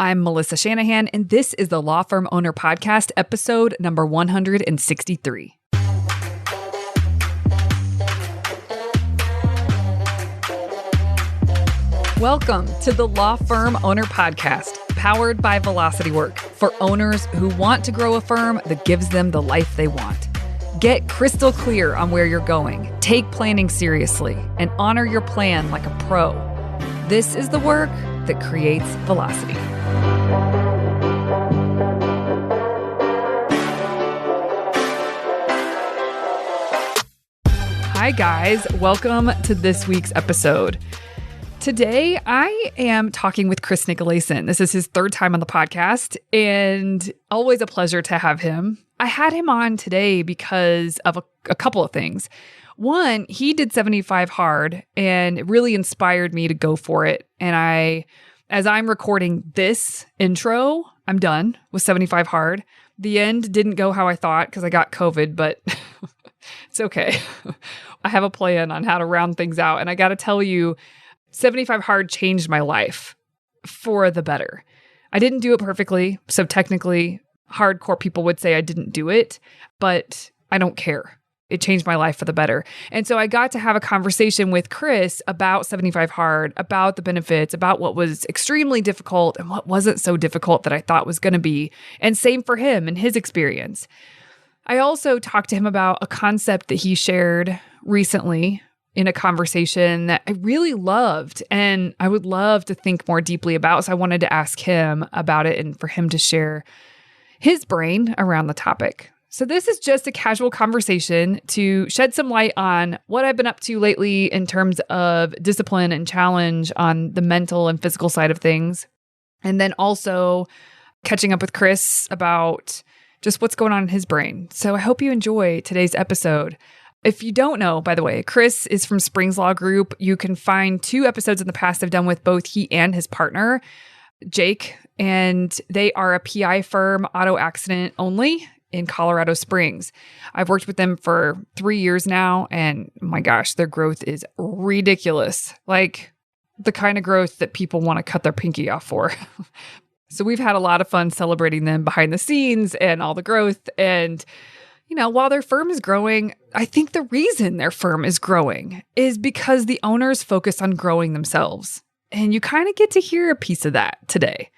I'm Melissa Shanahan, and this is the Law Firm Owner Podcast, episode number 163. Welcome to the Law Firm Owner Podcast, powered by Velocity Work, for owners who want to grow a firm that gives them the life they want. Get crystal clear on where you're going, take planning seriously, and honor your plan like a pro. This is the work that creates velocity. Hi guys, welcome to this week's episode. Today, I am talking with Chris Nicolaysen. This is his third time on the podcast, and always a pleasure to have him. I had him on today because of a couple of things. One, he did 75 hard, and it really inspired me to go for it. And as I'm recording this intro, I'm done with 75 hard. The end didn't go how I thought because I got COVID, but it's okay. I have a plan on how to round things out, and I got to tell you, 75 hard changed my life for the better. I didn't do it perfectly, so technically, hardcore people would say I didn't do it, but I don't care. It changed my life for the better. And so I got to have a conversation with Chris about 75 hard, about the benefits, about what was extremely difficult and what wasn't so difficult that I thought was going to be. And same for him and his experience. I also talked to him about a concept that he shared recently in a conversation that I really loved and I would love to think more deeply about. So I wanted to ask him about it and for him to share his brain around the topic. So this is just a casual conversation to shed some light on what I've been up to lately in terms of discipline and challenge on the mental and physical side of things. And then also catching up with Chris about just what's going on in his brain. So I hope you enjoy today's episode. If you don't know, by the way, Chris is from Springs Law Group. You can find 2 episodes in the past I've done with both he and his partner, Jake, and they are a PI firm, auto accident only, in Colorado Springs. I've worked with them for 3 years now, and my gosh, their growth is ridiculous. Like the kind of growth that people want to cut their pinky off for. So we've had a lot of fun celebrating them behind the scenes and all the growth. And you know, while their firm is growing, I think the reason their firm is growing is because the owners focus on growing themselves. And you kind of get to hear a piece of that today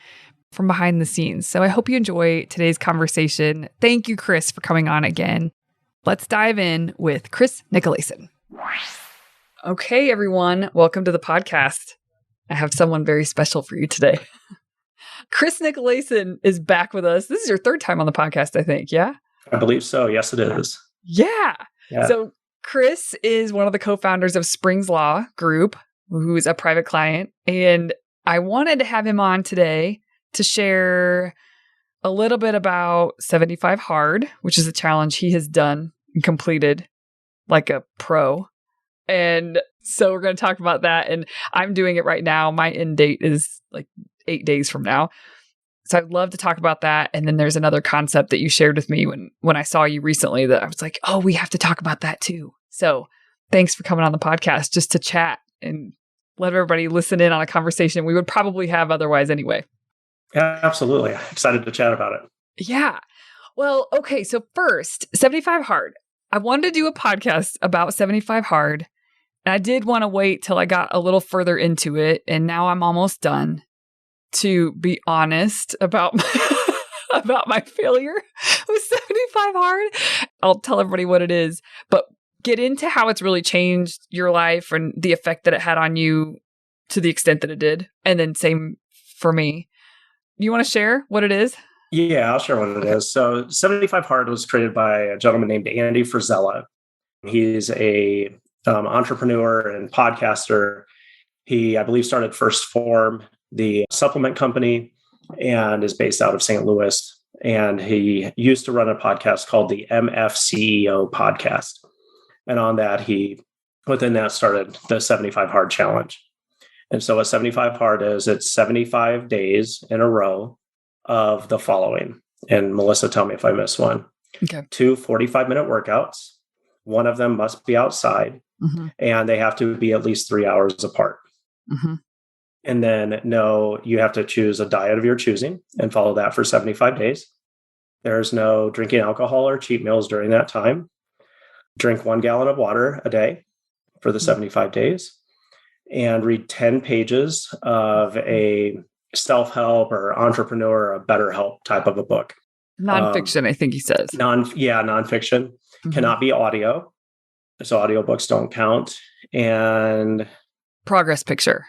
from behind the scenes. So I hope you enjoy today's conversation. Thank you, Chris, for coming on again. Let's dive in with Chris Nicolaysen. Okay, everyone, welcome to the podcast. I have someone very special for you today. Chris Nicolaysen is back with us. This is your third time on the podcast, I think, yeah? I believe so. Yes, it is. Yeah. So Chris is one of the co-founders of Springs Law Group, who is a private client. And I wanted to have him on today to share a little bit about 75 hard, which is a challenge he has done and completed like a pro. And so we're going to talk about that. And I'm doing it right now. My end date is like 8 days from now. So I'd love to talk about that. And then there's another concept that you shared with me when I saw you recently that I was like, oh, we have to talk about that too. So thanks for coming on the podcast just to chat and let everybody listen in on a conversation we would probably have otherwise anyway. Yeah, absolutely. Excited to chat about it. Yeah. Well, okay. So first, 75 hard. I wanted to do a podcast about 75 hard. And I did want to wait till I got a little further into it. And now I'm almost done. To be honest about my failure with 75 hard. I'll tell everybody what it is, but get into how it's really changed your life and the effect that it had on you to the extent that it did. And then same for me. You want to share what it is? Yeah, I'll share what it is. So 75 hard was created by a gentleman named Andy Frisella. He's a entrepreneur and podcaster. He, I believe, started First Form, the supplement company, and is based out of St. Louis. And he used to run a podcast called the MFCEO podcast. And on that, within that started the 75 hard challenge. And so what 75 hard is, it's 75 days in a row of the following. And Melissa, tell me if I miss one. Okay. 2 45-minute workouts. One of them must be outside, and they have to be at least 3 hours apart. Mm-hmm. And then no, you have to choose a diet of your choosing and follow that for 75 days. There's no drinking alcohol or cheat meals during that time. Drink 1 gallon of water a day for the 75 days and read 10 pages of a self-help or entrepreneur or a better help type of a book. Nonfiction, I think he says. Nonfiction. Mm-hmm. Cannot be audio. So audiobooks don't count. And progress picture.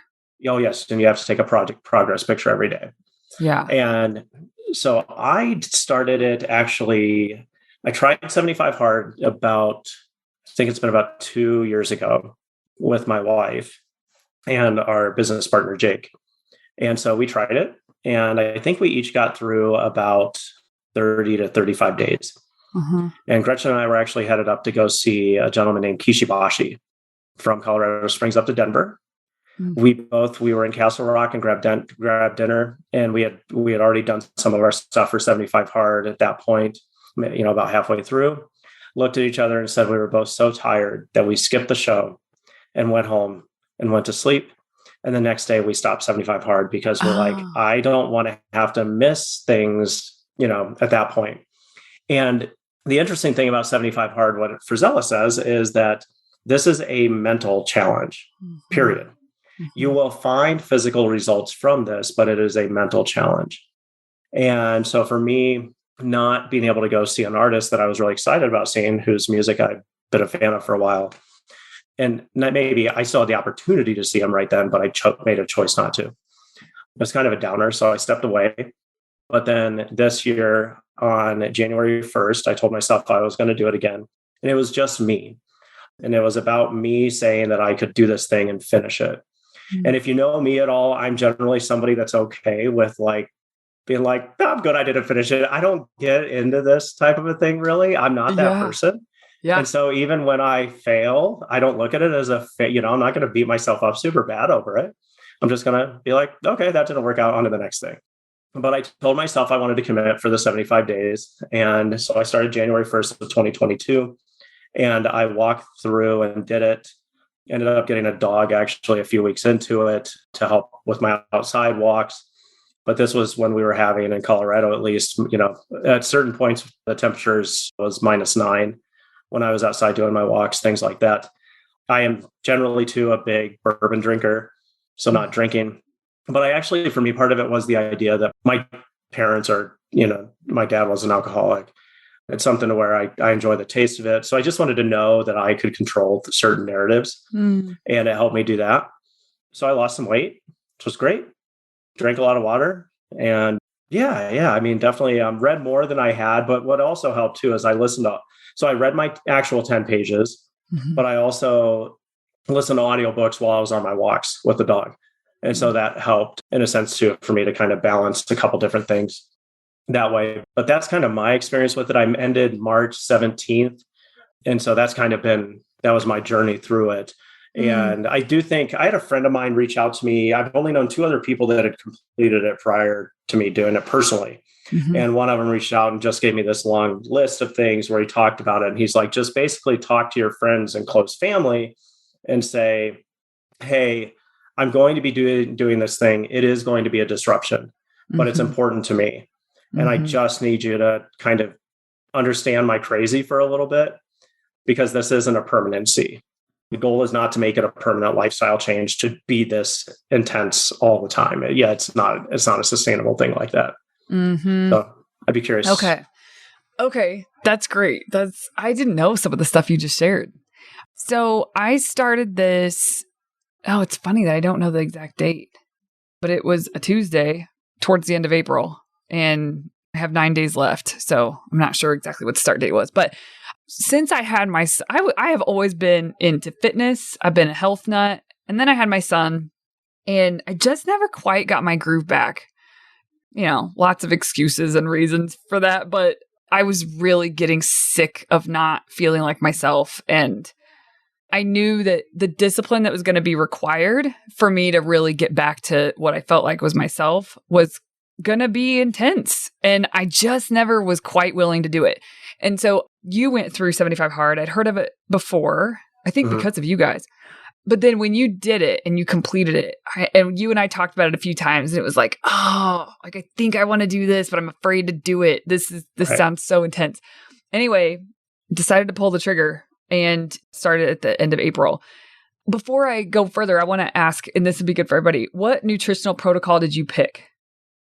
Oh, yes. And you have to take a progress picture every day. Yeah. And so I started it actually, I tried 75 Hard about, I think it's been about 2 years ago with my wife and our business partner, Jake. And so we tried it. And I think we each got through about 30 to 35 days. Mm-hmm. And Gretchen and I were actually headed up to go see a gentleman named Kishibashi from Colorado Springs up to Denver. Mm-hmm. We were in Castle Rock and grabbed dinner, and we had already done some of our stuff for 75 Hard at that point, about halfway through. Looked at each other and said we were both so tired that we skipped the show and went home and went to sleep. And the next day we stopped 75 Hard because we're like, I don't want to have to miss things, at that point. And the interesting thing about 75 Hard, what Frizella says, is that this is a mental challenge, period. Mm-hmm. You will find physical results from this, but it is a mental challenge. And so for me, not being able to go see an artist that I was really excited about seeing, whose music I've been a fan of for a while, and maybe I still had the opportunity to see him right then, but I made a choice not to. It was kind of a downer, so I stepped away. But then this year on January 1st, I told myself I was going to do it again. And it was just me. And it was about me saying that I could do this thing and finish it. Mm-hmm. And if you know me at all, I'm generally somebody that's okay with being like, oh, I'm good, I didn't finish it. I don't get into this type of a thing, really. I'm not that person. Yeah. And so even when I fail, I don't look at it as I'm not going to beat myself up super bad over it. I'm just going to be like, okay, that didn't work out, on to the next thing. But I told myself I wanted to commit for the 75 days. And so I started January 1st of 2022. And I walked through and did it. Ended up getting a dog actually a few weeks into it to help with my outside walks. But this was when we were having, in Colorado at least, at certain points, the temperatures was -9 when I was outside doing my walks, things like that. I am generally, too, a big bourbon drinker, so not drinking. But for me, part of it was the idea that my parents are, my dad was an alcoholic. It's something to where I enjoy the taste of it. So I just wanted to know that I could control certain narratives, and it helped me do that. So I lost some weight, which was great. Drank a lot of water, and definitely read more than I had. But what also helped too is I listened to. So I read my actual 10 pages, but I also listened to audiobooks while I was on my walks with the dog. And so that helped in a sense too, for me to kind of balance a couple different things that way. But that's kind of my experience with it. I ended March 17th. And so that's kind of that was my journey through it. And I do think I had a friend of mine reach out to me. I've only known 2 other people that had completed it prior to me doing it personally. Mm-hmm. And one of them reached out and just gave me this long list of things where he talked about it. And he's like, just basically talk to your friends and close family and say, hey, I'm going to be doing this thing. It is going to be a disruption, but it's important to me. And I just need you to kind of understand my crazy for a little bit, because this isn't a permanency. The goal is not to make it a permanent lifestyle change to be this intense all the time. Yeah, it's not a sustainable thing like that. Mm-hmm. So I'd be curious. Okay. That's great. I didn't know some of the stuff you just shared. So I started this. Oh, it's funny that I don't know the exact date, but it was a Tuesday towards the end of April, and I have 9 days left. So I'm not sure exactly what the start date was, but since I had I have always been into fitness. I've been a health nut. And then I had my son, and I just never quite got my groove back. Lots of excuses and reasons for that, but I was really getting sick of not feeling like myself. And I knew that the discipline that was going to be required for me to really get back to what I felt like was myself was going to be intense. And I just never was quite willing to do it. And so you went through 75 Hard. I'd heard of it before, I think because of you guys. But then when you did it and you completed it, and you and I talked about it a few times, and it was like, oh, like I think I want to do this, but I'm afraid to do it. This sounds so intense. Anyway, decided to pull the trigger and started at the end of April. Before I go further, I want to ask, and this would be good for everybody, what nutritional protocol did you pick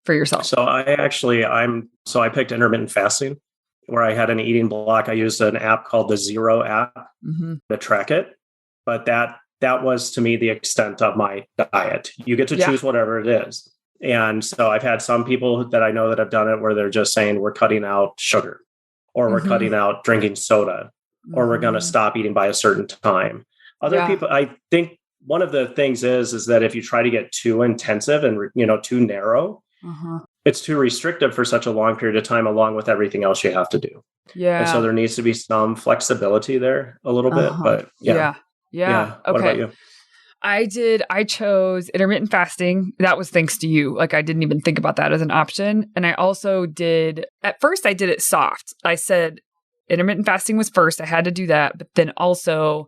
for yourself? So I picked intermittent fasting, where I had an eating block. I used an app called the Zero app to track it. But that was, to me, the extent of my diet. You get to choose whatever it is. And so I've had some people that I know that have done it where they're just saying, we're cutting out sugar, or we're cutting out drinking soda, or we're going to stop eating by a certain time. Other people, I think one of the things is that if you try to get too intensive and, too narrow, it's too restrictive for such a long period of time, along with everything else you have to do. Yeah. And so there needs to be some flexibility there a little bit, but Yeah. What about you? I chose intermittent fasting. That was thanks to you. Like, I didn't even think about that as an option. And I also at first I did it soft. I said intermittent fasting was first. I had to do that. But then also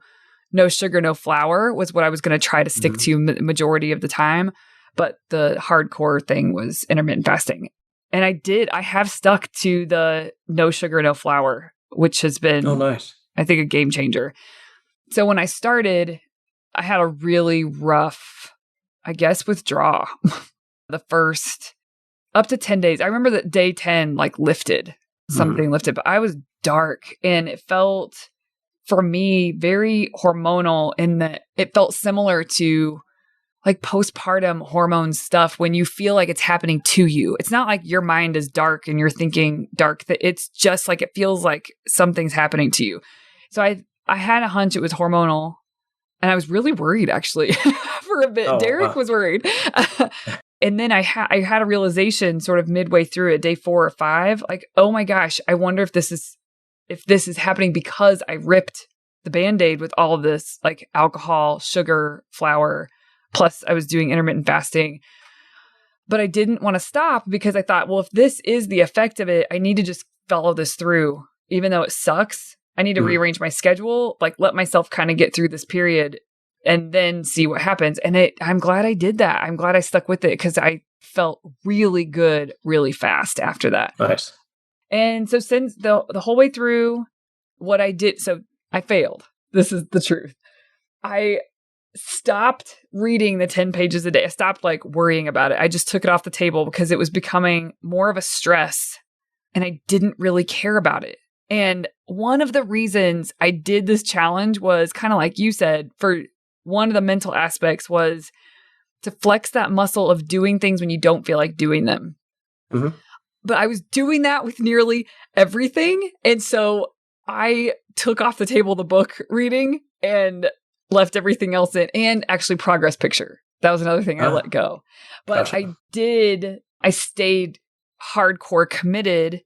no sugar, no flour was what I was going to try to stick to majority of the time. But the hardcore thing was intermittent fasting. And I have stuck to the no sugar, no flour, which has been, nice. I think, a game changer. So when I started, I had a really rough, I guess, withdrawal. The first up to 10 days. I remember that day 10, like something lifted, but I was dark, and it felt, for me, very hormonal in that it felt similar to like postpartum hormone stuff when you feel like it's happening to you. It's not like your mind is dark and you're thinking dark, that it's just like, it feels like something's happening to you. So I had a hunch it was hormonal, and I was really worried, actually, for a bit. Derek was worried. And then I had a realization sort of midway through it, day 4 or 5, like, oh my gosh, I wonder if this is happening because I ripped the Band-Aid with all of this, like alcohol, sugar, flour, plus I was doing intermittent fasting. But I didn't want to stop because I thought, well, if this is the effect of it, I need to just follow this through, even though it sucks. I need to rearrange my schedule, like let myself kind of get through this period and then see what happens. And I'm glad I did that. I'm glad I stuck with it because I felt really good, really fast after that. Nice. And so since the whole way through what I did, so I failed. This is the truth. I stopped reading the 10 pages a day. I stopped like worrying about it. I just took it off the table because it was becoming more of a stress and I didn't really care about it. And one of the reasons I did this challenge was kind of like you said, for one of the mental aspects was to flex that muscle of doing things when you don't feel like doing them. But I was doing that with nearly everything. And so I took off the table the book reading and left everything else in, and actually progress picture. That was another thing I let go. But gotcha. I stayed hardcore committed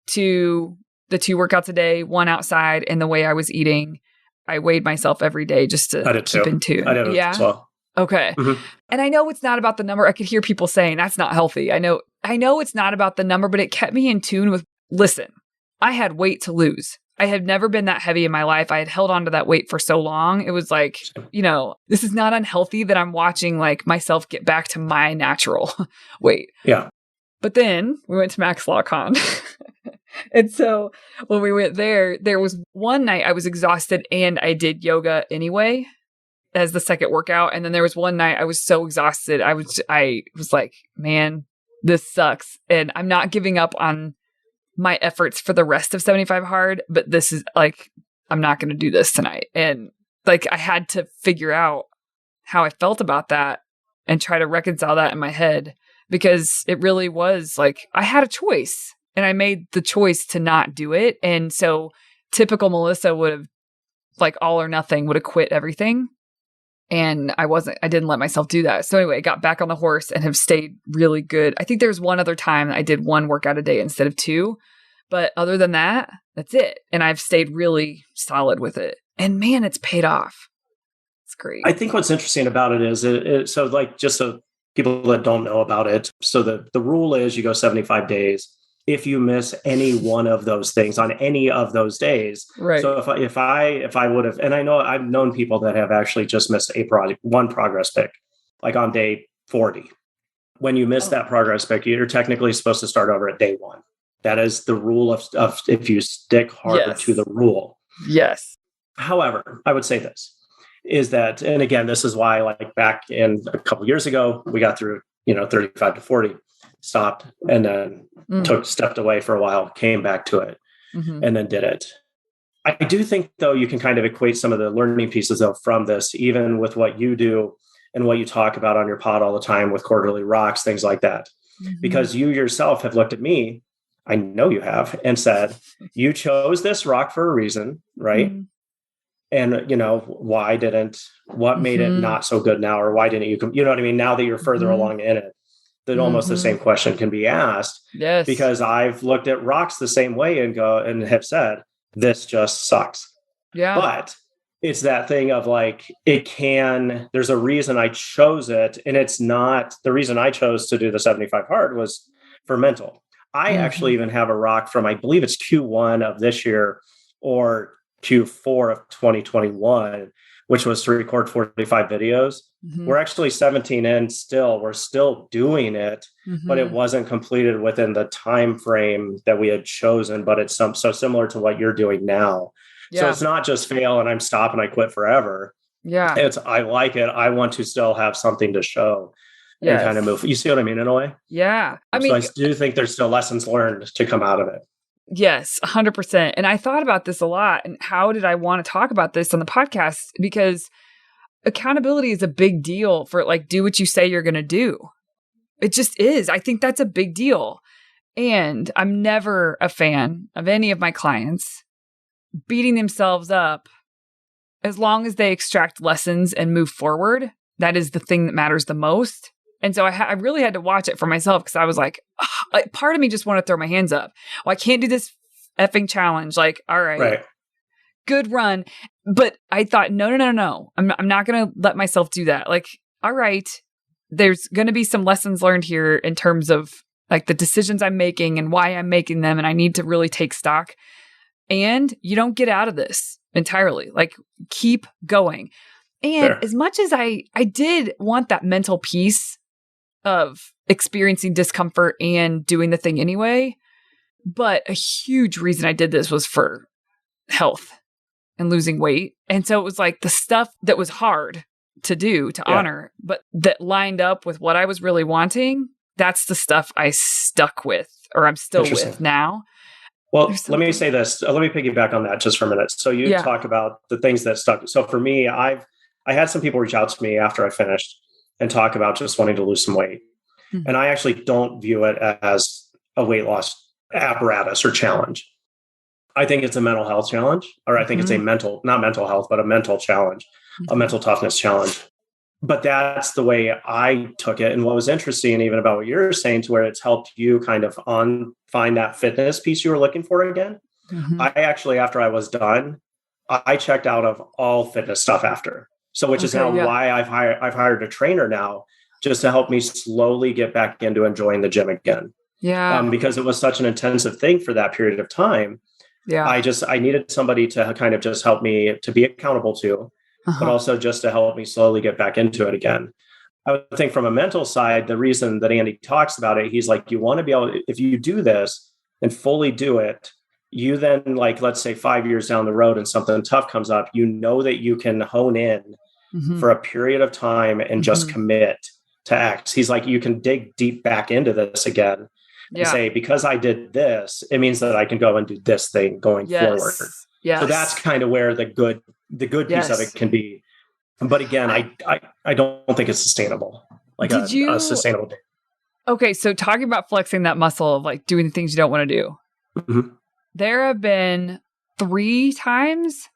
to the 2 workouts a day, 1 outside, and the way I was eating. I weighed myself every day just to keep in tune. I did it as well. Okay. And I know it's not about the number. I could hear people saying that's not healthy. I know it's not about the number, but it kept me in tune with, listen, I had weight to lose. I had never been that heavy in my life. I had held on to that weight for so long. It was like, this is not unhealthy that I'm watching like myself get back to my natural weight. Yeah. But then we went to Max Law Con. And so when we went there was one night I was exhausted and I did yoga anyway as the second workout. And then there was one night I was so exhausted. I was like, man, this sucks. And I'm not giving up on my efforts for the rest of 75 Hard, but this is like, I'm not going to do this tonight. And like, I had to figure out how I felt about that and try to reconcile that in my head, because it really was like, I had a choice and I made the choice to not do it. And so typical Melissa would have, like, all or nothing, would have quit everything. And I didn't let myself do that. So anyway, I got back on the horse and have stayed really good. I think there was one other time I did 1 workout a day instead of 2. But other than that, that's it. And I've stayed really solid with it. And man, it's paid off. It's great. I think what's interesting about it is, so like, just so people that don't know about it. So the rule is you go 75 days. if you miss any one of those things on any of those days. Right. So if I would have, and I know I've known people that have actually just missed one progress pick, like on day 40. When you miss that progress pick, you're technically supposed to start over at day 1. That is the rule of if you stick hard to the rule. Yes. However, I would say this is that, and again, this is why, like back in a couple years ago, we got through, 35 to 40, stopped, and then stepped away for a while, came back to it, and then did it. I do think, though, you can kind of equate some of the learning pieces, though, from this, even with what you do and what you talk about on your pod all the time with quarterly rocks, things like that, because you yourself have looked at me, I know you have, and said, you chose this rock for a reason, right? And, what made it not so good now? Or why didn't you, you know what I mean? Now that you're further along in it, that almost the same question can be asked. Yes. Because I've looked at rocks the same way and have said, this just sucks. Yeah. But it's that thing of like, there's a reason I chose it. And it's not, the reason I chose to do the 75 hard was for mental. I actually even have a rock from, I believe it's Q1 of this year or Q4 of 2021, which was to record 45 videos. We're actually 17 in still. We're still doing it, but it wasn't completed within the time frame that we had chosen. But it's so similar to what you're doing now. Yeah. So it's not just fail and I'm stopping, I quit forever. Yeah. It's, I like it. I want to still have something to show and kind of move. You see what I mean in a way? Yeah. I do think there's still lessons learned to come out of it. Yes, 100%. And I thought about this a lot. And how did I want to talk about this on the podcast? Because accountability is a big deal for like, do what you say you're going to do. It just is. I think that's a big deal. And I'm never a fan of any of my clients beating themselves up. As long as they extract lessons and move forward, that is the thing that matters the most. And so I really had to watch it for myself because I was like, part of me just wanted to throw my hands up. Well, I can't do this effing challenge. Like, all right. Good run. But I thought, no. I'm not going to let myself do that. Like, all right, there's going to be some lessons learned here in terms of like the decisions I'm making and why I'm making them. And I need to really take stock. And you don't get out of this entirely. Like, keep going. And as much as I did want that mental piece of experiencing discomfort and doing the thing anyway, but a huge reason I did this was for health and losing weight. And so it was like the stuff that was hard to do, to honor, but that lined up with what I was really wanting. That's the stuff I stuck with, or I'm still with now. Well, let me say this. Let me piggyback on that just for a minute. So you talk about the things that stuck. So for me, I had some people reach out to me after I finished and talk about just wanting to lose some weight. And I actually don't view it as a weight loss apparatus or challenge. I think it's a mental health challenge, or I think it's not mental health, but a mental challenge, a mental toughness challenge. But that's the way I took it. And what was interesting even about what you're saying, to where it's helped you kind of find that fitness piece you were looking for again. I actually, after I was done, I checked out of all fitness stuff after. So, which is now why I've hired a trainer now, just to help me slowly get back into enjoying the gym again. Yeah. Because it was such an intensive thing for that period of time. Yeah. I needed somebody to kind of just help me to be accountable to, but also just to help me slowly get back into it again. I would think from a mental side, the reason that Andy talks about it, he's like, you want to be able, if you do this and fully do it, you then, like, let's say 5 years down the road and something tough comes up, you know that you can hone in for a period of time and just commit to X. He's like, you can dig deep back into this again and say, because I did this, it means that I can go and do this thing going forward. Yes. So that's kind of where the good piece of it can be. But again, I don't think it's sustainable. Like a sustainable day. Okay. So talking about flexing that muscle of like doing the things you don't want to do. There have been 3 times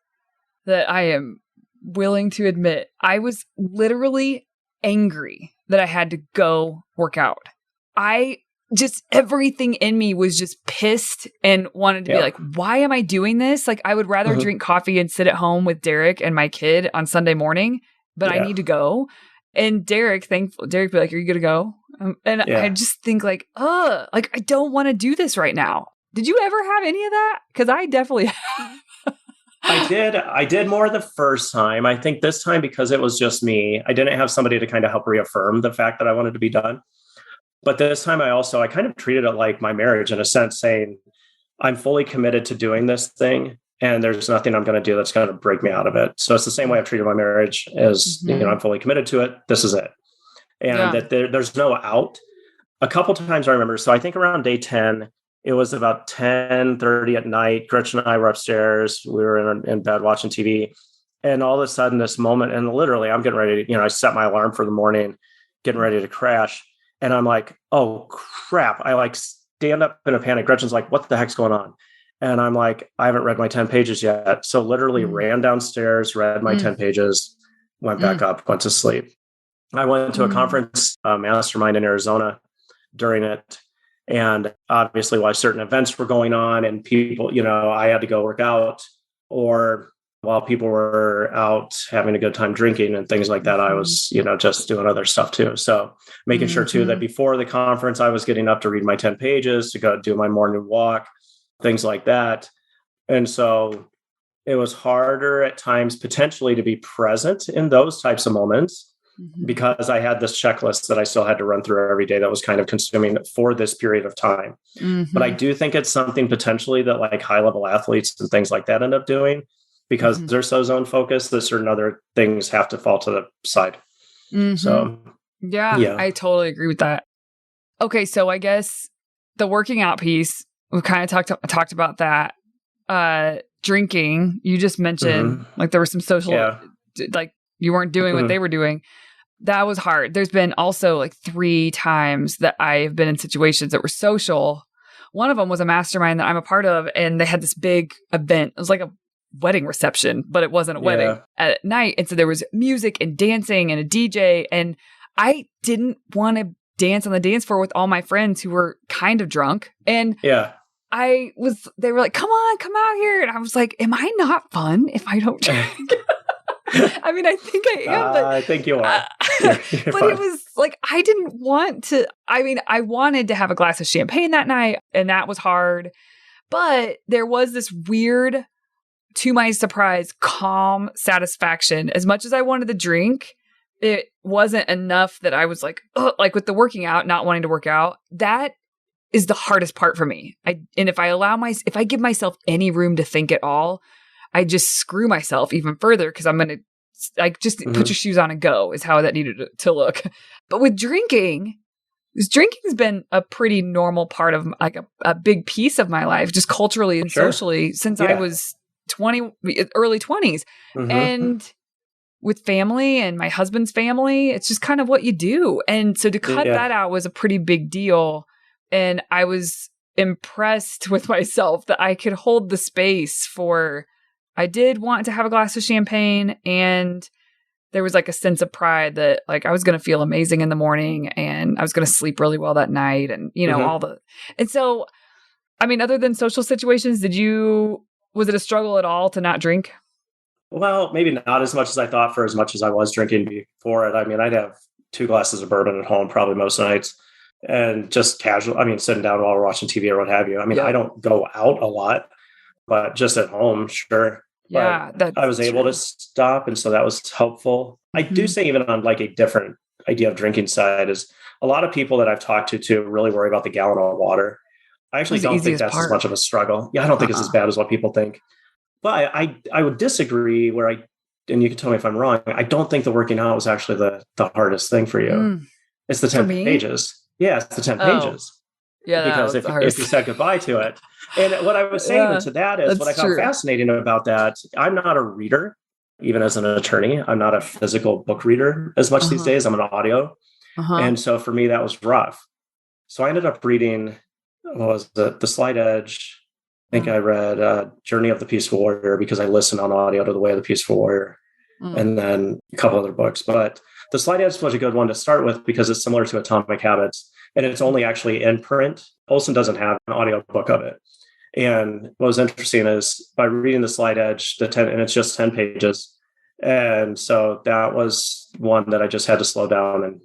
that I am willing to admit I was literally angry that I had to go work out. Everything in me was just pissed and wanted to be like, why am I doing this? Like, I would rather drink coffee and sit at home with Derek and my kid on Sunday morning, but I need to go. And Derek be like, are you going to go? And I just think like I don't want to do this right now. Did you ever have any of that? Because I definitely have. I did more the first time. I think this time, because it was just me, I didn't have somebody to kind of help reaffirm the fact that I wanted to be done. But this time I kind of treated it like my marriage in a sense, saying I'm fully committed to doing this thing and there's nothing I'm going to do that's going to break me out of it. So it's the same way I've treated my marriage as, I'm fully committed to it. This is it. And that there's no out. A couple times I remember. So I think around day 10, it was about 10:30 at night. Gretchen and I were upstairs. We were in bed watching TV. And all of a sudden this moment, and literally I'm getting ready to, I set my alarm for the morning, getting ready to crash. And I'm like, oh crap. I like stand up in a panic. Gretchen's like, what the heck's going on? And I'm like, I haven't read my 10 pages yet. So literally ran downstairs, read my 10 pages, went back up, went to sleep. I went to a conference, mastermind in Arizona during it. And obviously while certain events were going on and people, I had to go work out, or while people were out having a good time drinking and things like that, I was, just doing other stuff too. So making sure too that before the conference, I was getting up to read my 10 pages, to go do my morning walk, things like that. And so it was harder at times potentially to be present in those types of moments because I had this checklist that I still had to run through every day that was kind of consuming for this period of time. But I do think it's something potentially that like high level athletes and things like that end up doing, because they're so zone focused that certain other things have to fall to the side. So yeah, I totally agree with that. Okay. So I guess the working out piece, we kind of talked about that. Drinking, you just mentioned like there was some social, like you weren't doing what they were doing. That was hard. There's been also like 3 times that I've been in situations that were social. One of them was a mastermind that I'm a part of, and they had this big event. It was like a wedding reception, but it wasn't a wedding at night. And so there was music and dancing and a DJ. And I didn't want to dance on the dance floor with all my friends who were kind of drunk. And they were like, come out here. And I was like, am I not fun if I don't drink? I mean, I think I am. But, I think you are. But fine. It was like, I didn't want to. I mean, I wanted to have a glass of champagne that night, and that was hard. But there was this weird, to my surprise, calm satisfaction. As much as I wanted to drink, it wasn't enough that I was like, ugh, like with the working out, not wanting to work out. That is the hardest part for me. If I give myself any room to think at all, I just screw myself even further, because I'm going to like just put your shoes on and go is how that needed to look. But with drinking, because drinking's been a pretty normal part of like a big piece of my life, just culturally and socially since I was early 20s. And with family and my husband's family, it's just kind of what you do. And so to cut that out was a pretty big deal. And I was impressed with myself that I could hold the space for, I did want to have a glass of champagne, and there was like a sense of pride that like I was going to feel amazing in the morning and I was going to sleep really well that night, and and so, I mean, other than social situations, was it a struggle at all to not drink? Well, maybe not as much as I thought for as much as I was drinking before it. I mean, I'd have 2 glasses of bourbon at home probably most nights, and just casual. I mean, sitting down while we're watching TV or what have you. I mean, I don't go out a lot, but just at home, sure. Yeah, I was able to stop. And so that was helpful. I do say even on like a different idea of drinking side is a lot of people that I've talked to really worry about the gallon of water. I actually don't think that's as much of a struggle. Yeah, I don't think it's as bad as what people think. But I would disagree and you can tell me if I'm wrong, I don't think the working out was actually the hardest thing for you. It's the 10 pages. Yeah, it's the 10 pages. Yeah, because if you said goodbye to it. And what I was saying to that is what I found fascinating about that, I'm not a reader, even as an attorney. I'm not a physical book reader as much these days. I'm an audio. And so for me, that was rough. So I ended up reading, The Slight Edge. I think I read Journey of the Peaceful Warrior because I listened on audio to The Way of the Peaceful Warrior. And then a couple other books. But The Slight Edge was a good one to start with because it's similar to Atomic Habits. And it's only actually in print. Olson doesn't have an audio book of it. And what was interesting is by reading The Slight Edge, and it's just 10 pages. And so that was one that I just had to slow down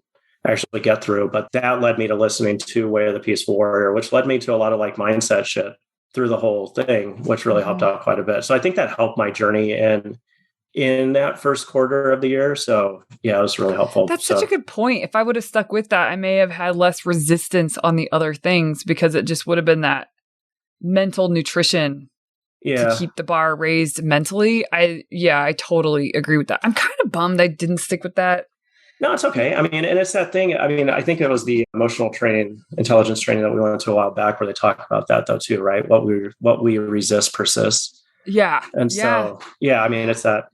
actually get through. But that led me to listening to Way of the Peaceful Warrior, which led me to a lot of like mindset shit through the whole thing, which really helped out quite a bit. So I think that helped my journey in that first quarter of the year. So yeah, it was really helpful. That's such a good point. If I would have stuck with that, I may have had less resistance on the other things because it just would have been that mental nutrition to keep the bar raised mentally. I totally agree with that. I'm kind of bummed I didn't stick with that. No, it's okay. I mean, and it's that thing. I mean, I think it was the emotional training, intelligence training that we went to a while back where they talk about that though too, right? What we resist persists. Yeah. And so, I mean, it's that.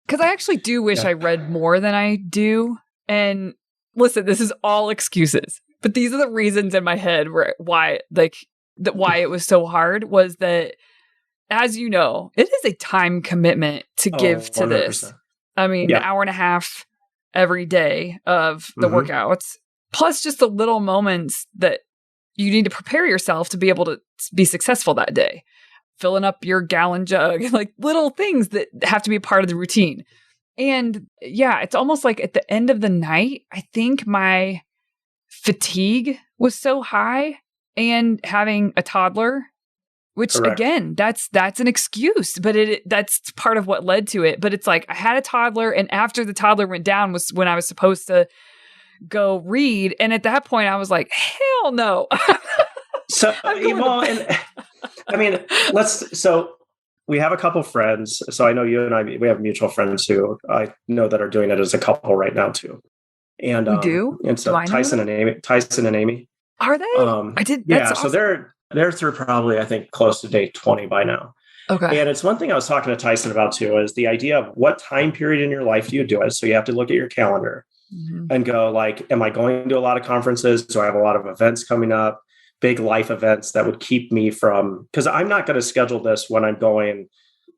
Because I actually do wish I read more than I do. And listen, this is all excuses, but these are the reasons in my head why it was so hard was that, as you know, it is a time commitment to give to 100%. This. I mean, an hour and a half every day of the workouts, plus just the little moments that you need to prepare yourself to be able to be successful that day. Filling up your gallon jug, like little things that have to be a part of the routine. And it's almost like at the end of the night, I think my fatigue was so high, and having a toddler, which again, that's an excuse, but that's part of what led to it. But it's like I had a toddler, and after the toddler went down was when I was supposed to go read. And at that point I was like, hell no. So, well, and I mean, so we have a couple friends. So I know you and I, we have mutual friends who I know that are doing it as a couple right now too. And we do. And so Tyson and Amy. Are they? I did. Yeah. Awesome. So they're through probably, I think, close to day 20 by now. Okay. And it's one thing I was talking to Tyson about too, is the idea of what time period in your life do you do it? So you have to look at your calendar and go like, am I going to a lot of conferences? Do I have a lot of events coming up? Big life events that would keep me from, because I'm not going to schedule this when I'm going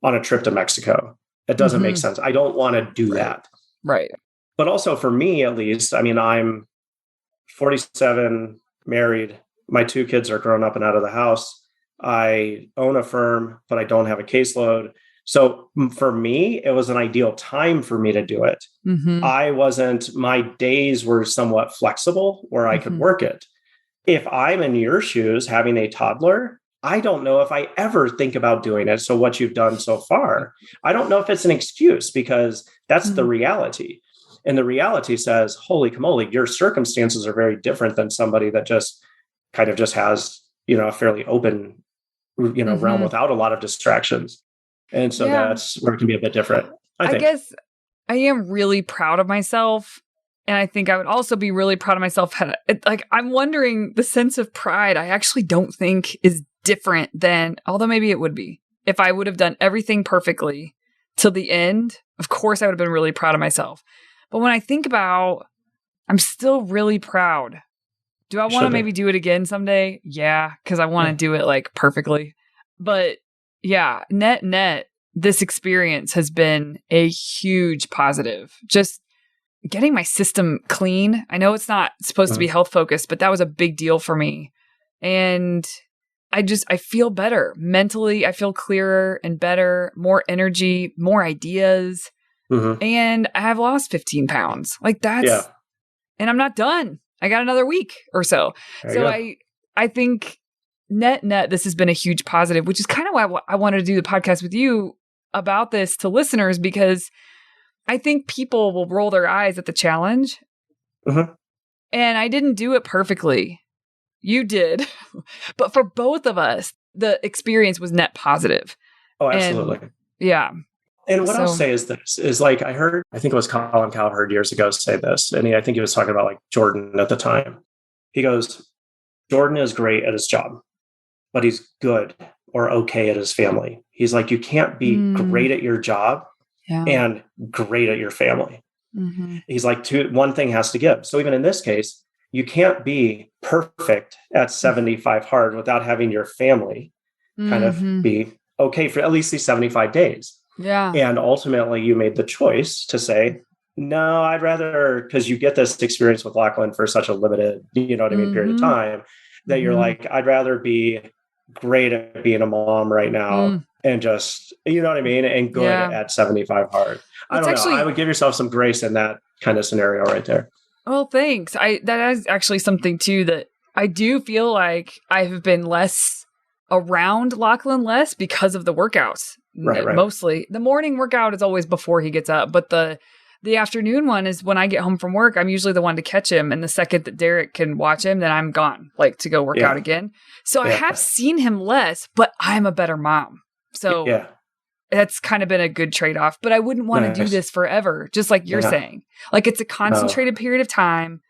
on a trip to Mexico. It doesn't make sense. I don't want to do that. Right. But also for me, at least, I mean, I'm 47, married. My 2 kids are grown up and out of the house. I own a firm, but I don't have a caseload. So for me, it was an ideal time for me to do it. My days were somewhat flexible where I could work it. If I'm in your shoes having a toddler, I don't know if I ever think about doing it. So what you've done so far, I don't know if it's an excuse, because that's the reality. And the reality says, holy camole, your circumstances are very different than somebody that just kind of just has, a fairly open, realm without a lot of distractions. And so that's where it can be a bit different. I guess I am really proud of myself. And I think I would also be really proud of myself. I'm wondering, the sense of pride, I actually don't think is different than, although maybe it would be, if I would have done everything perfectly till the end. Of course, I would have been really proud of myself. But when I think about, I'm still really proud. Do I want to maybe do it again someday? Yeah, because I want to do it like perfectly. But yeah, net, this experience has been a huge positive. Just getting my system clean. I know it's not supposed to be health focused, but that was a big deal for me. And I feel better mentally. I feel clearer and better, more energy, more ideas. And I have lost 15 pounds. Like that's, and I'm not done. I got another week or so. So I think net, this has been a huge positive, which is kind of why I wanted to do the podcast with you about this to listeners, because I think people will roll their eyes at the challenge. And I didn't do it perfectly. You did. But for both of us, the experience was net positive. Oh, absolutely. And, and what I'll say is this, is like, I think it was Colin Cowherd years ago say this, and I think he was talking about like Jordan at the time. He goes, Jordan is great at his job, but he's good or okay at his family. He's like, you can't be great at your job and great at your family. He's like, one thing has to give. So even in this case, you can't be perfect at 75 hard without having your family kind of be okay for at least these 75 days. And ultimately you made the choice to say, no, I'd rather, because you get this experience with Lachlan for such a limited, period of time, that you're like, I'd rather be great at being a mom right now and just, and good at 75 hard. I don't know. I would give yourself some grace in that kind of scenario right there. Well, thanks. That is actually something too that I do feel like I have been less around Lachlan less because of the workouts. Right. Mostly. The morning workout is always before he gets up, but the afternoon one is when I get home from work. I'm usually the one to catch him, and the second that Derek can watch him, then I'm gone, like to go work out again. So I have seen him less, but I'm a better mom. So that's kind of been a good trade-off, but I wouldn't want to do this forever, just like you're saying. Like it's a concentrated period of time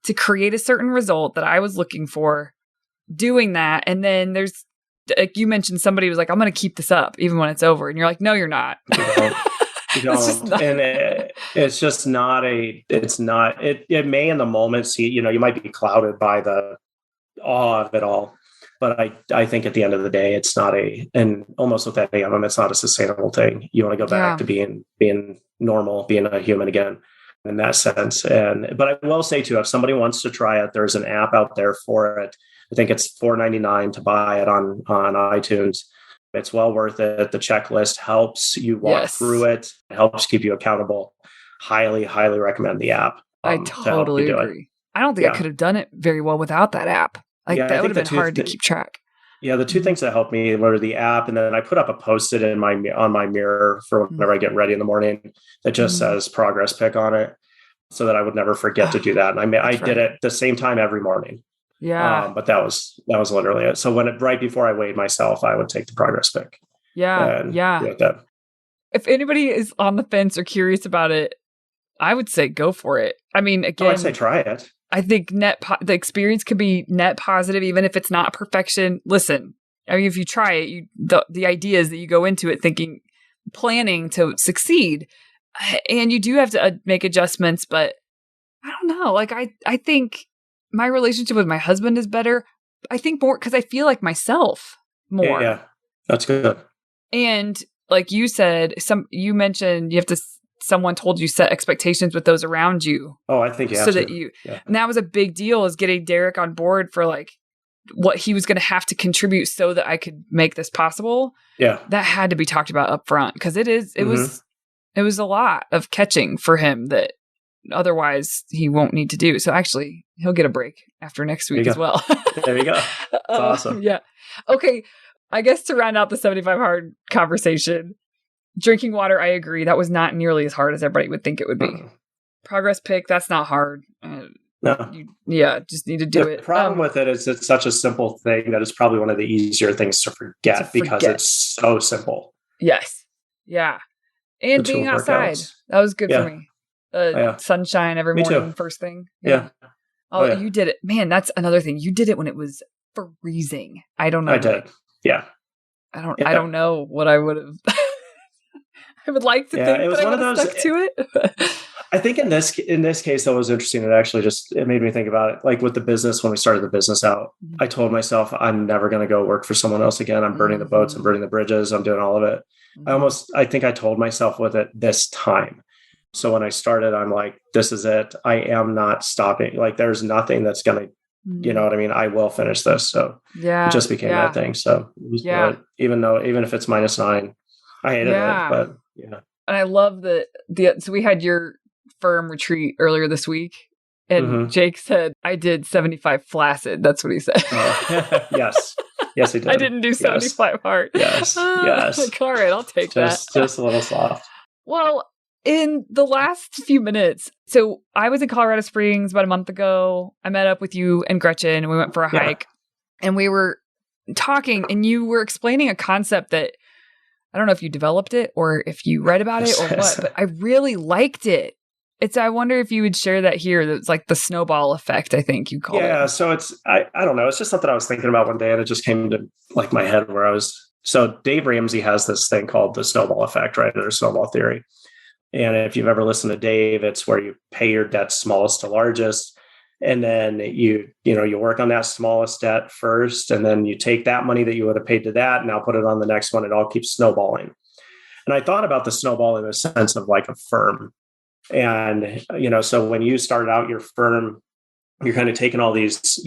to create a certain result that I was looking for, doing that. And then there's, like you mentioned, somebody was like, I'm going to keep this up even when it's over. And you're like, no, you're not. You don't. And it's just not it may in the moment see, you might be clouded by the awe of it all. But I think at the end of the day, it's not and almost with any of them, it's not a sustainable thing. You want to go back to being normal, being a human again in that sense. But I will say too, if somebody wants to try it, there's an app out there for it. I think it's $4.99 to buy it on iTunes. It's well worth it. The checklist helps you walk through it. It helps keep you accountable. Highly, highly recommend the app. I totally agree. I don't think I could have done it very well without that app. Like that would have been hard to keep track. Yeah, the two things that helped me were the app, and then I put up a Post-it on my mirror for whenever I get ready in the morning that just says progress pick on it, so that I would never forget to do that. And I did it the same time every morning. Yeah. But that was literally it. So right before I weighed myself, I would take the progress pick. Yeah. If anybody is on the fence or curious about it, I would say go for it. I mean, again, I'd say try it. I think the experience could be net positive, even if it's not perfection. Listen, I mean, if you try it, the idea is that you go into it planning to succeed, and you do have to make adjustments. But I don't know. Like I think my relationship with my husband is better. I think more because I feel like myself more. Yeah, that's good. And like you said, you mentioned you have to. Someone told you set expectations with those around you. Oh, I think you have so to. that you, and that was a big deal, is getting Derek on board for like what he was going to have to contribute so that I could make this possible. Yeah, that had to be talked about up front because it was a lot of catching for him that otherwise he won't need to do. So actually, he'll get a break after next week as well. There you go. That's awesome. Yeah. Okay. I guess to round out the 75 hard conversation. Drinking water, I agree. That was not nearly as hard as everybody would think it would be. Progress pick, that's not hard. No. Just need to do it. The problem with it is it's such a simple thing that it's probably one of the easier things to forget because it's so simple. Yes. Yeah. And being outside. That was good for me. Sunshine every morning, first thing. Yeah. You did it. Man, that's another thing. You did it when it was freezing. I don't know. I did. Yeah. I don't know what I would have... I would like to think it was one of those stuck to it. I think in this case, that was interesting. It made me think about it. Like with the business, when we started the business out, I told myself, I'm never going to go work for someone else again. I'm burning the boats. I'm burning the bridges. I'm doing all of it. I think I told myself with it this time. So when I started, I'm like, this is it. I am not stopping. Like there's nothing that's going to, you know what I mean? I will finish this. So it just became that thing. So even if it's -9, I hated it, but yeah. And I love so we had your firm retreat earlier this week, and Jake said, I did 75 flaccid. That's what he said. Yes, he did. I didn't do 75 hard. Yes. Like, all right, I'll take that. Just a little soft. Well, in the last few minutes, so I was in Colorado Springs about a month ago. I met up with you and Gretchen, and we went for a hike, and we were talking, and you were explaining a concept that I don't know if you developed it or if you read about it or what, but I really liked it. I wonder if you would share that here. It's like the snowball effect, I think you call it. Yeah. So I don't know. It's just something I was thinking about one day, and it just came to like my head so Dave Ramsey has this thing called the snowball effect, right? Or snowball theory. And if you've ever listened to Dave, it's where you pay your debt smallest to largest. And then you work on that smallest debt first, and then you take that money that you would have paid to that and now put it on the next one. It all keeps snowballing. And I thought about the snowball in a sense of like a firm. And, so when you started out your firm, you're kind of taking all these,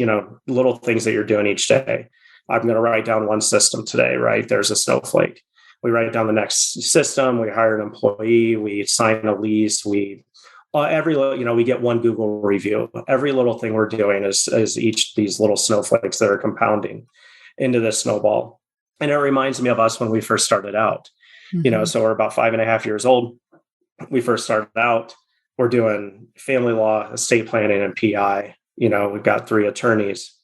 little things that you're doing each day. I'm going to write down one system today, right? There's a snowflake. We write down the next system. We hire an employee. We sign a lease. We we get one Google review. Every little thing we're doing is each these little snowflakes that are compounding into this snowball. And it reminds me of us when we first started out. So we're about 5.5 years old. We first started out, we're doing family law, estate planning, and PI. We've got 3 attorneys.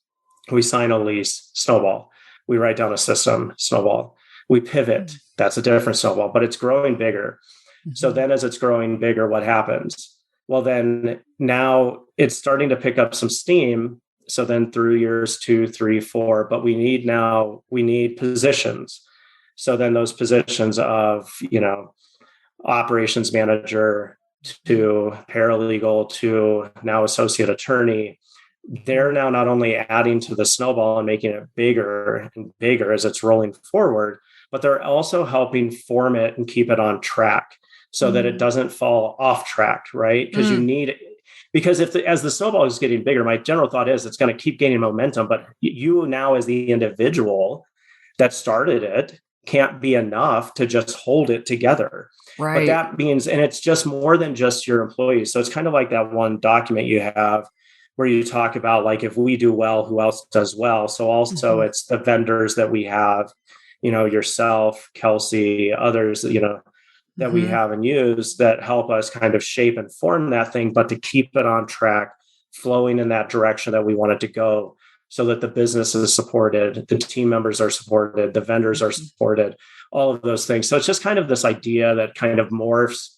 We sign a lease, snowball. We write down a system, snowball. We pivot, that's a different snowball, but it's growing bigger. So then as it's growing bigger, what happens? Well, then now it's starting to pick up some steam. So then through years 2, 3, 4, but we need positions. So then those positions of, operations manager to paralegal to now associate attorney, they're now not only adding to the snowball and making it bigger and bigger as it's rolling forward, but they're also helping form it and keep it on track so that it doesn't fall off track, right? Because as the snowball is getting bigger, my general thought is it's going to keep gaining momentum, but you now as the individual that started it can't be enough to just hold it together. Right. But that means, and it's just more than just your employees. So it's kind of like that one document you have where you talk about, like, if we do well, who else does well? So also it's the vendors that we have, yourself, Kelsey, others, that we have and use that help us kind of shape and form that thing, but to keep it on track, flowing in that direction that we want it to go, so that the business is supported, the team members are supported, the vendors are supported, all of those things. So it's just kind of this idea that kind of morphs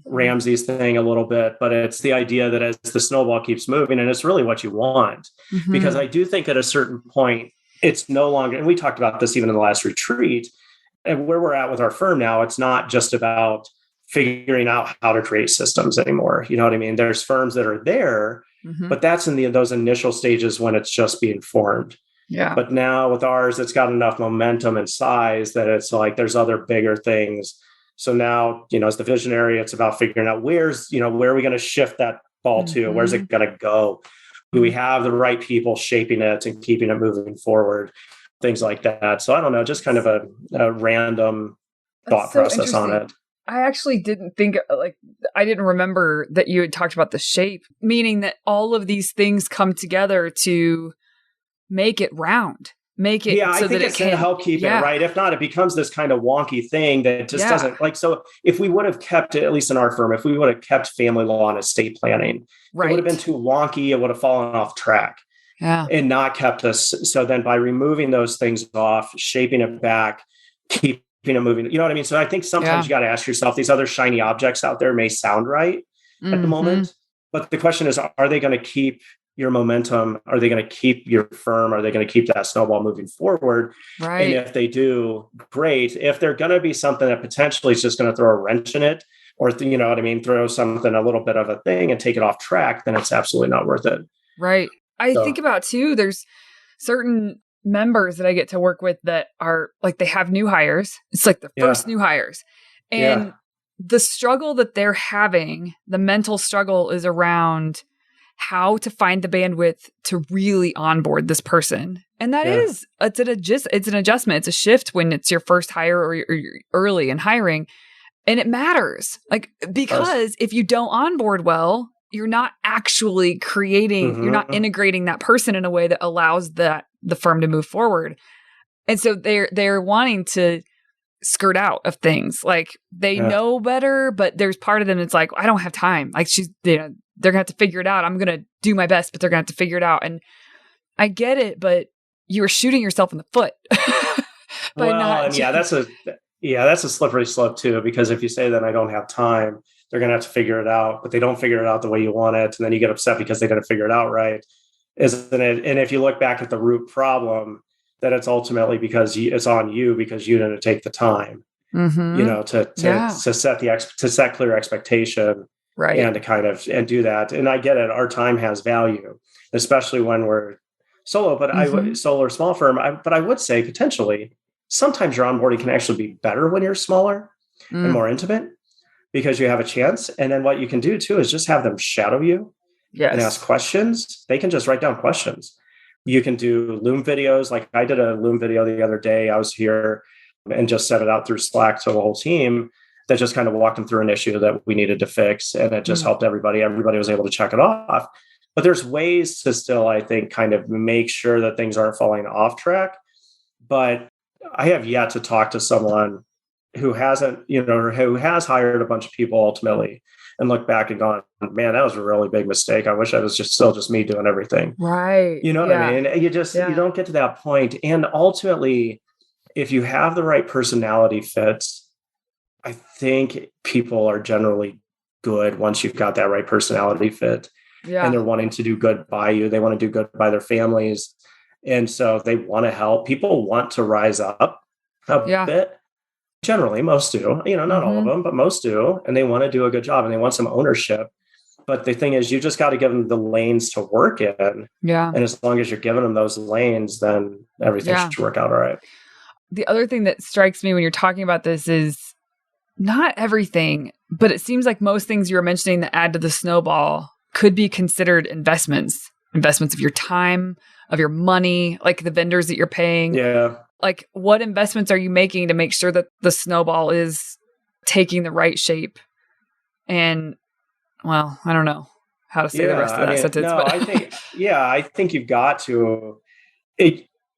Ramsey's thing a little bit, but it's the idea that as the snowball keeps moving, and it's really what you want, because I do think at a certain point, it's no longer, and we talked about this even in the last retreat, and where we're at with our firm now, it's not just about figuring out how to create systems anymore. You know what I mean? There's firms that are there, but that's in those initial stages when it's just being formed. Yeah. But now with ours, it's got enough momentum and size that it's like there's other bigger things. So now, as the visionary, it's about figuring out where are we going to shift that ball to? Where's it going to go? Do we have the right people shaping it and keeping it moving forward? Things like that. So I don't know, just kind of a random thought process on it. I actually didn't think, I didn't remember that you had talked about the shape, meaning that all of these things come together to make it round, make it I think it's going to help keep it right. If not, it becomes this kind of wonky thing that just doesn't so if we would have kept it, at least in our firm, if we would have kept family law and estate planning, it would have been too wonky. It would have fallen off track and not kept us. So then by removing those things off, shaping it back, keeping it moving, you know what I mean? So I think sometimes you got to ask yourself, these other shiny objects out there may sound right at the moment, but the question is, are they going to keep your momentum? Are they going to keep your firm? Are they going to keep that snowball moving forward? Right. And if they do, great. If they're going to be something that potentially is just going to throw a wrench in it, or you know what I mean, throw something, a little bit of a thing and take it off track, then it's absolutely not worth it. Right. I think about too, there's certain members that I get to work with that are like, they have new hires. It's like the first new hires. And the struggle that they're having, the mental struggle is around how to find the bandwidth to really onboard this person. And that is, it's an adjustment. It's a shift when it's your first hire or you're early in hiring. And it matters. Because if you don't onboard well, you're not actually creating, you're not integrating that person in a way that allows the firm to move forward. And so they're wanting to skirt out of things. Like they know better, but there's part of them that's like, I don't have time. Like they're gonna have to figure it out. I'm gonna do my best, but they're gonna have to figure it out. And I get it, but you're shooting yourself in the foot. That's a slippery slope too, because if you say that I don't have time, they're going to have to figure it out, but they don't figure it out the way you want it. And then you get upset because they got to figure it out right. Isn't it? And if you look back at the root problem, that it's ultimately because it's on you because you didn't take the time, to set clear expectation, right? And to kind of, and do that. And I get it. Our time has value, especially when we're solo, but solo or small firm. But I would say potentially sometimes your onboarding can actually be better when you're smaller and more intimate, because you have a chance. And then what you can do too is just have them shadow you and ask questions. They can just write down questions. You can do Loom videos. Like I did a Loom video the other day. I was here and just set it out through Slack to the whole team that just kind of walked them through an issue that we needed to fix. And it just helped everybody. Everybody was able to check it off. But there's ways to still, I think, kind of make sure that things aren't falling off track. But I have yet to talk to someone who hasn't, who has hired a bunch of people ultimately and look back and gone, man, that was a really big mistake. I wish I was just me doing everything. Right. You know what I mean? You don't get to that point. And ultimately, if you have the right personality fits, I think people are generally good once you've got that right personality fit. Yeah. And they're wanting to do good by you. They want to do good by their families. And so they want to help. People want to rise up a bit. Generally, most do, not all of them, but most do. And they want to do a good job and they want some ownership. But the thing is, you just got to give them the lanes to work in. Yeah. And as long as you're giving them those lanes, then everything should work out all right. The other thing that strikes me when you're talking about this is not everything, but it seems like most things you were mentioning that add to the snowball could be considered investments of your time, of your money, like the vendors that you're paying. Yeah. Like, what investments are you making to make sure that the snowball is taking the right shape? And, well, I don't know how to say the rest of that sentence. No, but I think you've got to,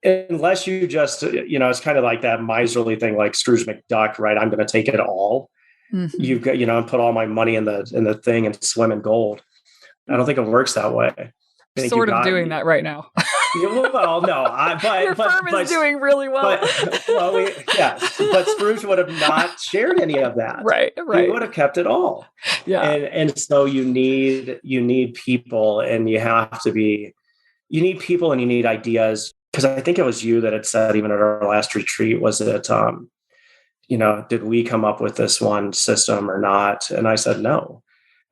unless you just, it's kind of like that miserly thing, like Scrooge McDuck, right? I'm going to take it all. Mm-hmm. You've got, and put all my money in the thing and swim in gold. I don't think it works that way. Sort of doing that right now. Well, no, your firm is doing really well. But Scrooge would have not shared any of that. Right. He would have kept it all. Yeah. And so you need people, and you need people, and you need ideas. Because I think it was you that had said, even at our last retreat, was it, did we come up with this one system or not? And I said, no.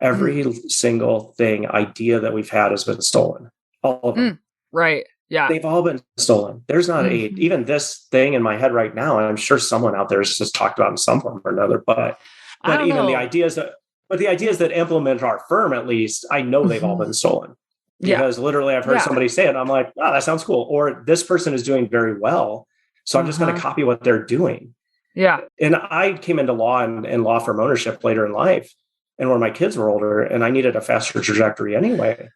Every single idea that we've had has been stolen. All of them. Right. Yeah. They've all been stolen. There's not even this thing in my head right now. And I'm sure someone out there has just talked about in some form or another, but even the ideas that implement our firm, at least, I know they've all been stolen. Because literally I've heard somebody say it and I'm like, oh, that sounds cool. Or this person is doing very well, so I'm just going to copy what they're doing. Yeah. And I came into law and law firm ownership later in life, and when my kids were older, and I needed a faster trajectory anyway.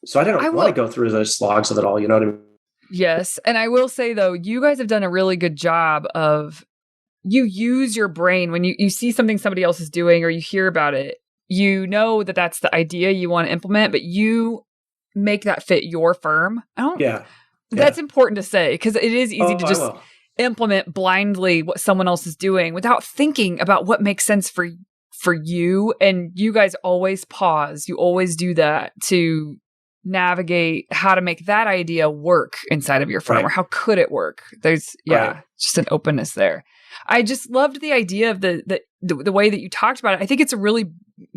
So I didn't want to go through the slogs of it all. You know what I mean? Yes. And I will say, though, you guys have done a really good job of, you use your brain when you see something somebody else is doing or you hear about it. You know that that's the idea you want to implement, but you make that fit your firm. That's important to say, because it is easy to just implement blindly what someone else is doing without thinking about what makes sense for you. And you guys always pause. You always do that to navigate how to make that idea work inside of your firm, or how could it work? There's just an openness there. I just loved the idea of the way that you talked about it. I think it's a really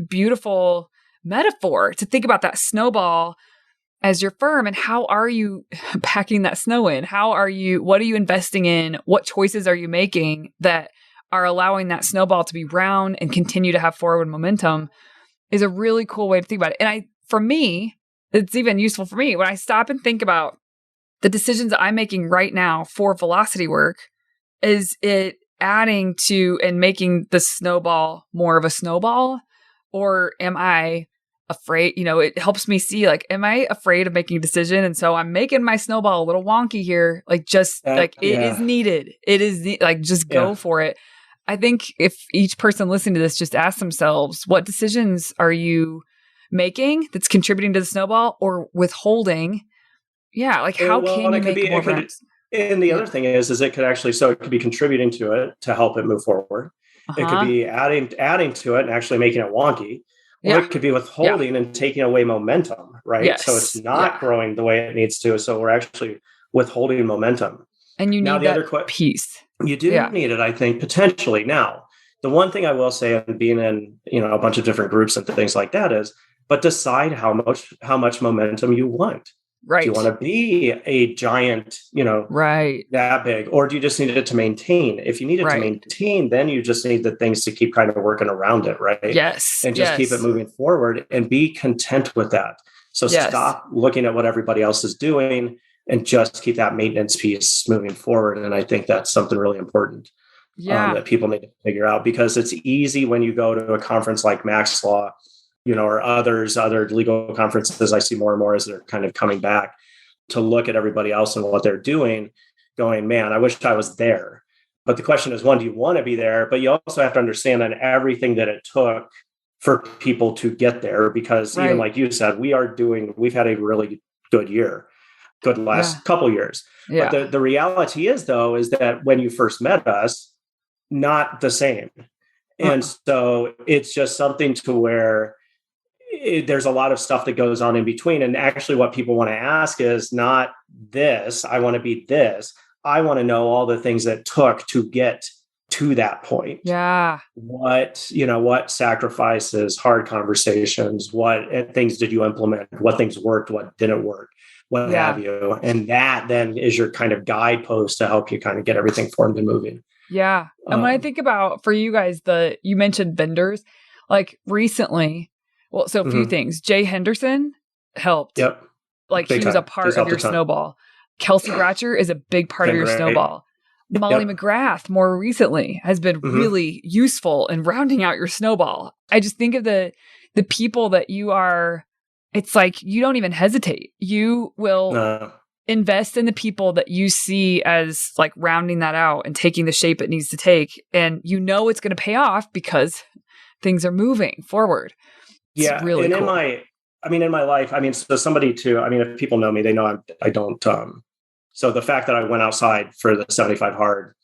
beautiful metaphor to think about that snowball as your firm, and how are you packing that snow in? What are you investing in? What choices are you making that are allowing that snowball to be round and continue to have forward momentum is a really cool way to think about it. And for me, it's even useful for me when I stop and think about the decisions that I'm making right now for velocity work. Is it adding to and making the snowball more of a snowball? Or am I afraid? It helps me see, like, am I afraid of making a decision? And so I'm making my snowball a little wonky here. Like, just it is needed. It is just go for it. I think if each person listening to this just ask themselves, what decisions are you making that's contributing to the snowball or withholding? Yeah. Like, how can you make more friends? And the other thing is it could actually, so it could be contributing to it to help it move forward. It could be adding to it and actually making it wonky. Or it could be withholding and taking away momentum, right? Yes. So it's not growing the way it needs to. So we're actually withholding momentum. And you need that piece. You do need it, I think, potentially. Now, the one thing I will say, and being in a bunch of different groups and things like that, is, but decide how much momentum you want. Right. Do you want to be a giant, that big, or do you just need it to maintain? If you need it to maintain, then you just need the things to keep kind of working around it, right? Yes. And just keep it moving forward and be content with that. So stop looking at what everybody else is doing and just keep that maintenance piece moving forward. And I think that's something really important. that people need to figure out, because it's easy when you go to a conference like Max Law, or other legal conferences I see more and more as they're kind of coming back, to look at everybody else and what they're doing, going, man, I wish I was there. But the question is, one, do you want to be there? But you also have to understand that everything that it took for people to get there, because even like you said, we've had a really good year, good last couple years. Yeah. But the reality is, though, is that when you first met us, not the same. And so it's just something to where there's a lot of stuff that goes on in between. And actually what people want to ask is not this, I want to be this. I want to know all the things that took to get to that point. Yeah. What sacrifices, hard conversations, what things did you implement? What things worked? What didn't work? What have you? And that then is your kind of guidepost to help you kind of get everything formed and moving. Yeah. And when I think about, for you guys, you mentioned vendors, like recently, a few things. Jay Henderson helped. Yep. Like he was a part of your snowball. Kelsey Bratcher is a big part of your snowball. Molly McGrath, more recently, has been really useful in rounding out your snowball. I just think of the people that you are, it's like you don't even hesitate. You will invest in the people that you see as like rounding that out and taking the shape it needs to take. And it's going to pay off because things are moving forward. It's really cool. In my life, so somebody too, if people know me, they know I don't, so the fact that I went outside for the 75 hard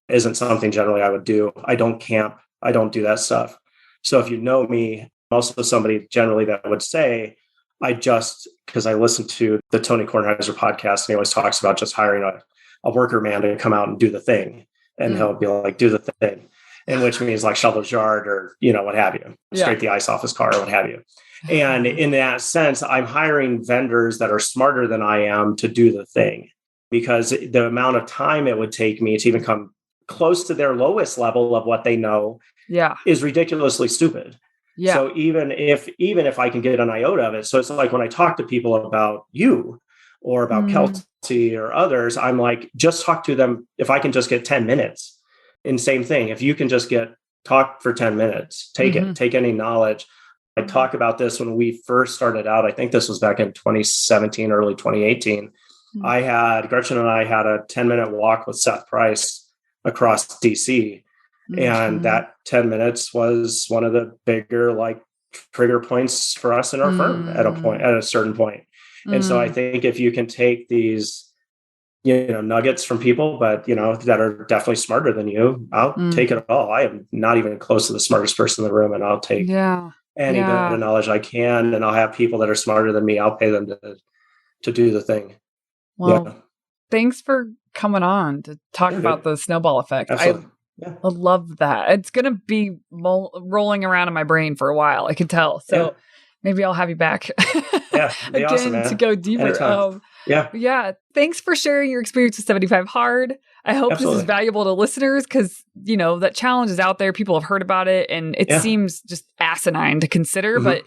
isn't something generally I would do. I don't camp. I don't do that stuff. So if you know me, I'm also somebody generally that would say, because I listen to the Tony Kornheiser podcast, and he always talks about just hiring a worker man to come out and do the thing. And he'll be like, do the thing. And which means like shovel his yard or, what have you, scrape the ice off his car or what have you. And in that sense, I'm hiring vendors that are smarter than I am to do the thing, because the amount of time it would take me to even come close to their lowest level of what they know is ridiculously stupid. Yeah. So even if I can get an iota of it, so it's like when I talk to people about you or about Kelsey or others, I'm like, just talk to them. If I can just get 10 minutes, and same thing, if you can just talk for 10 minutes, take any knowledge. I talk about this when we first started out. I think this was back in 2017, early 2018. Gretchen and I had a 10-minute walk with Seth Price across DC. And that 10 minutes was one of the bigger trigger points for us in our firm at a certain point. And so I think if you can take these, nuggets from people, but, that are definitely smarter than you, I'll take it all. I am not even close to the smartest person in the room, and I'll take any bit of knowledge I can, and I'll have people that are smarter than me. I'll pay them to do the thing. Well, thanks for coming on to talk about the snowball effect. Absolutely. I love that. It's going to be rolling around in my brain for a while. I can tell. So maybe I'll have you back again awesome, to go deeper. Thanks for sharing your experience with 75 Hard. I hope this is valuable to listeners because, that challenge is out there. People have heard about it and it seems just asinine to consider. But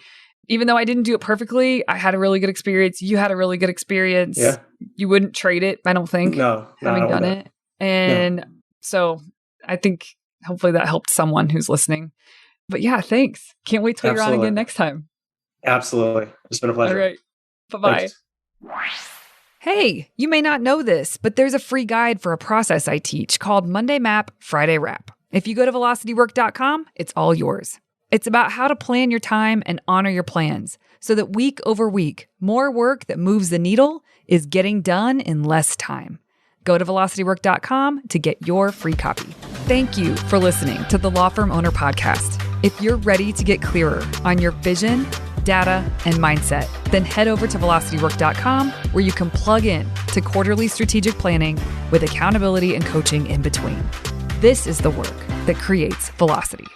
even though I didn't do it perfectly, I had a really good experience. You had a really good experience. Yeah. You wouldn't trade it, I don't think, having done it. And so I think hopefully that helped someone who's listening. But thanks. Can't wait till you're on again next time. Absolutely. It's been a pleasure. All right. Bye-bye. Thanks. Hey, you may not know this, but there's a free guide for a process I teach called Monday Map, Friday Wrap. If you go to velocitywork.com, it's all yours. It's about how to plan your time and honor your plans so that week over week, more work that moves the needle is getting done in less time. Go to velocitywork.com to get your free copy. Thank you for listening to the Law Firm Owner Podcast. If you're ready to get clearer on your vision, data, and mindset, then head over to velocitywork.com where you can plug in to quarterly strategic planning with accountability and coaching in between. This is the work that creates velocity.